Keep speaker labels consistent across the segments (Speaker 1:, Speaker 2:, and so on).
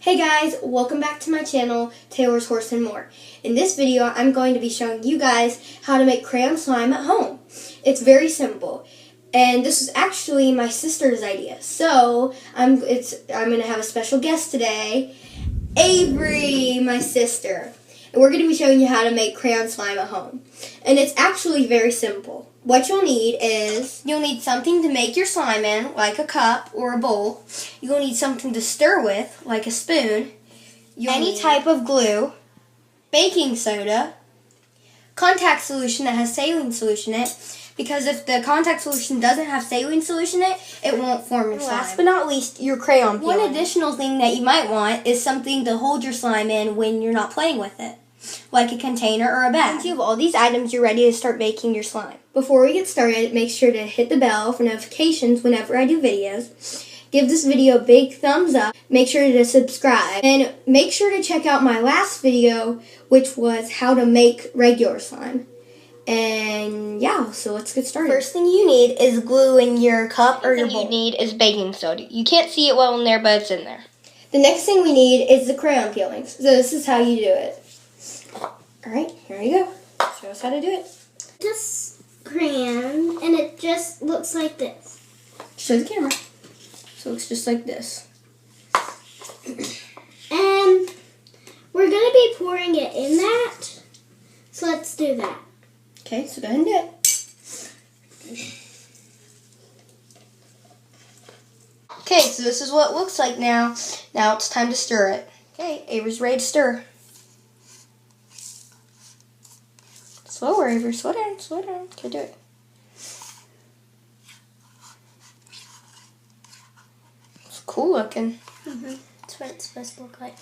Speaker 1: Hey guys, welcome back to my channel, Taylor's Horse and More. In this video, I'm going to be showing you guys how to make crayon slime at home. It's very simple, and this is actually my sister's idea. So, I'm going to have a special guest today, Avery, my sister. And we're going to be showing you how to make crayon slime at home. And it's actually very simple. What you'll need is, you'll need something to make your slime in, like a cup or a bowl. You'll need something to stir with, like a spoon. Any type of glue, baking soda, contact solution that has saline solution in it, because if the contact solution doesn't have saline solution in it, it won't form your slime. Last but not least, your crayon peeling. One additional thing that you might want is something to hold your slime in when you're not playing with it, like a container or a bag. Once you have all these items, you're ready to start making your slime. Before we get started, make sure to hit the bell for notifications whenever I do videos. Give this video a big thumbs up. Make sure to subscribe. And make sure to check out my last video, which was how to make regular slime. And yeah, so let's get started. First thing you need is glue in your cup or your bowl.
Speaker 2: You need is baking soda. You can't see it well in there, but it's in there.
Speaker 1: The next thing we need is the crayon peelings. So this is how you do it. Alright, here you go. Show us how to do it.
Speaker 3: Just crayon, and it just looks like this.
Speaker 1: Show the camera. So it looks just like this.
Speaker 3: And we're going to be pouring it in that. So let's do that.
Speaker 1: Okay, so go ahead and do it. Okay, so this is what it looks like now. Now it's time to stir it. Okay, Avery's ready to stir. Slower, Avery. Slow down, slow down. Okay, do it. It's cool looking.
Speaker 3: That's what it's supposed to look like.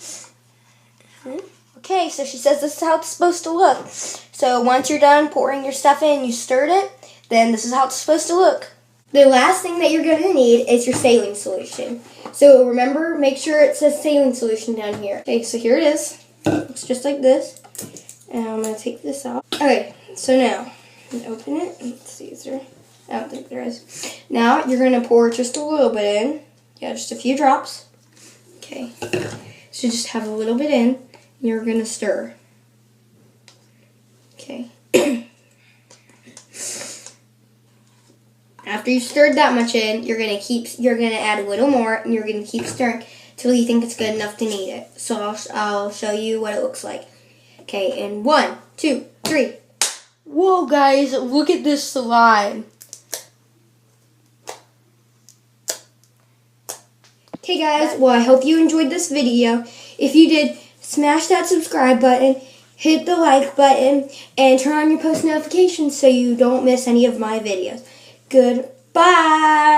Speaker 1: Okay, so she says this is how it's supposed to look. So once you're done pouring your stuff in, you stirred it, then this is how it's supposed to look. The last thing that you're going to need is your saline solution. So remember, make sure it says saline solution down here. Okay, so here it is. Looks just like this. And I'm going to take this out. Okay, so now, open it. Let's see, is there? I don't think there is. Now, you're going to pour just a little bit in. Yeah, just a few drops. Okay, so just have a little bit in. You're going to stir. Okay. After you stirred that much in, you're going to add a little more, and you're going to keep stirring till you think it's good enough to need it. So I'll show you what it looks like. Okay, and 1, 2, 3. Whoa, guys, look at this slime. Okay, guys, well, I hope you enjoyed this video. If you did, smash that subscribe button, hit the like button, and turn on your post notifications so you don't miss any of my videos. Goodbye.